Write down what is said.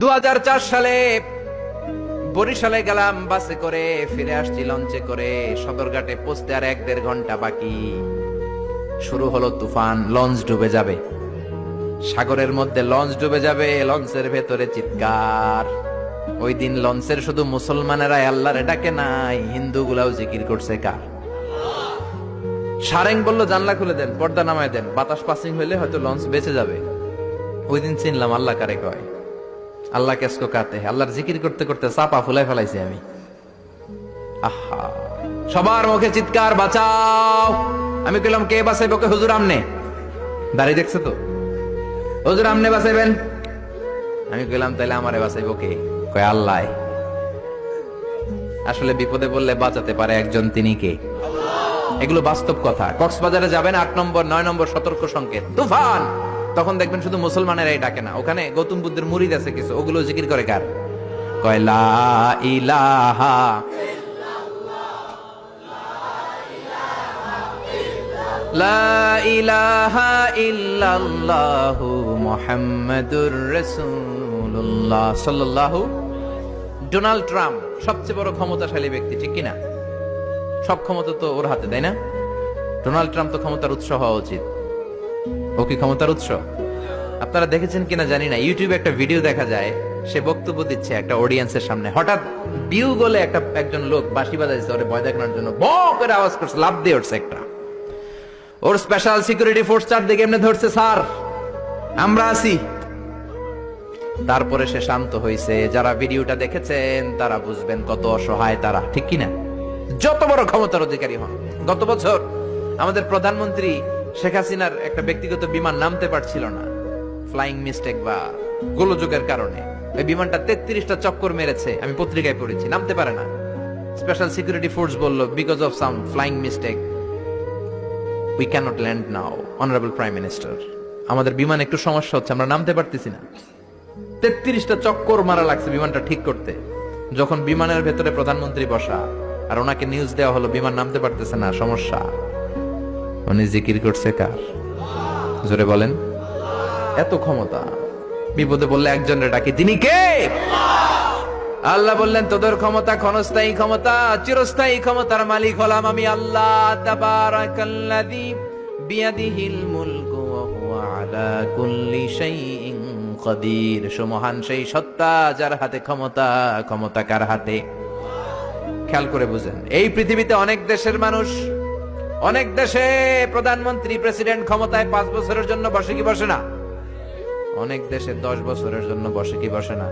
2004 সালে বরিশালে গেলাম বাসে করে, ফিরে আসছি লঞ্চে করে। সদরঘাটে পৌঁছতে আর 1-1.5 ঘন্টা বাকি। শুরু হলো তুফান, লঞ্চ ডুবে যাবে। সাগরের মধ্যে লঞ্চ ডুবে যাবে, লঞ্চের ভেতরে চিৎকার। ওই দিন লঞ্চের শুধু মুসলমানেরা আল্লাহরে ডাকে নাই, হিন্দুগুলাও জিকির করছে কার? সারেং বলল জানলা খুলে দেন, পর্দা নামায় দেন, বাতাস পাসিং হইলে হয়তো লঞ্চ বেঁচে যাবে। ওই দিন চিনলাম আল্লাহ কারে কয়। আল্লাহ কেসকো কাতে, আল্লাহর জিকির করতে করতে চাপা ফুলাই ফেলাইছি আমি। আহা, সবার মুখে চিৎকার, বাঁচাও। আমি কইলাম কে বাঁচাইব? কে? হুজুর আমনে। দাঁড়িয়ে দেখছে তো, হুজুর আমনে বাঁচাইবেন। আমি কইলাম তাইলে আমারে বাঁচাইব কে? কয় আল্লাহ। আসলে বিপদে বললে বাঁচাতে পারে একজন, তিনি কে? এগুলো বাস্তব কথা। কক্সবাজারে যাবেন, 8 নম্বর 9 নম্বর সতর্ক সংকেত, তুফান। তখন দেখবেন শুধু মুসলমানেরাই ডাকে না, ওখানে গৌতম বুদ্ধের মুরিদ আছে কিছু, ওগুলো জিকির করে কার? কয় লা ইলাহা লা ইলাহা ইল্লাল্লাহু মুহাম্মাদুর রাসূলুল্লাহ সাল্লাল্লাহু। ডোনাল্ড ট্রাম্প সবচেয়ে বড় ক্ষমতাশালী ব্যক্তি, ঠিক কিনা? সব ক্ষমতা তো ওর হাতে, তাই না? ডোনাল্ড ট্রাম্প তো ক্ষমতার উৎস হওয়া উচিত। ও কি ক্ষমতার উৎস? আপনারা দেখেছেন কিনা জানি না, ইউটিউবে একটা ভিডিও দেখা যায়, সে বক্তব্য দিচ্ছে একটা অডিয়েন্সের সামনে। হঠাৎ বিউ বলে একজন লোক বাঁশি বাজাইছে ওরে ভয় দেখানোর জন্য, ব করে আওয়াজ করছে, লাফ দিয়ে উঠছে একটা। ওর স্পেশাল সিকিউরিটি ফোর্স চারদিকে এমনি ধরছে, স্যার আমরা আছি। তারপরে সে শান্ত হয়েছে। যারা ভিডিওটা দেখেছেন তারা বুঝবেন কত অসহায় তারা, ঠিক কিনা? যত বড় ক্ষমতার অধিকারী হন। গত বছর আমাদের প্রধানমন্ত্রী শেখ হাসিনার একটা ব্যক্তিগত বিমান নামতে পারছিল না, ফ্লাইং মিস্টেক বা গোলযোগের কারণে। ওই বিমানটা 33টা চক্কর মেরেছে, আমি পত্রিকায় পড়েছি, নামতে পারে না। স্পেশাল সিকিউরিটি ফোর্স বলল because of some flying mistake we can't land now, honourable prime minister. আমাদের বিমান একটু সমস্যা হচ্ছে, আমরা নামতে পারতেছি না। 33টা চক্কর মারা লাগছে বিমানটা ঠিক করতে। যখন বিমানের ভেতরে প্রধানমন্ত্রী বসা আর ওনাকে নিউজ দেওয়া হলো বিমান নামতে পারতেছে না, সমস্যা, উনি জিকির করছে কার? জোরে বলেন। এত ক্ষমতা। বিপদে বললে একজনের ডাকি, তিনি কে? আল্লাহ বললেন তোদের ক্ষমতা ক্ষণস্থায়ী ক্ষমতা, চিরস্থায়ী ক্ষমতার মালিক হলাম আমি আল্লাহ। তাবারাকাল্লাযী বিয়াদিহিল মুলকু ওয়া হুয়া আলা কুল্লি শাইইন কাদির। সুমহান সেই সত্তা যার হাতে ক্ষমতা, ক্ষমতা কার হাতে? খেয়াল করে বুঝেন, এই পৃথিবীতে অনেক দেশের মানুষ, অনেক দেশে প্রধানমন্ত্রী প্রেসিডেন্ট ক্ষমতায় 5 বছরের জন্য বসে কি বসে না? অনেক দেশে 10 বছরের জন্য বসে কি বসে না?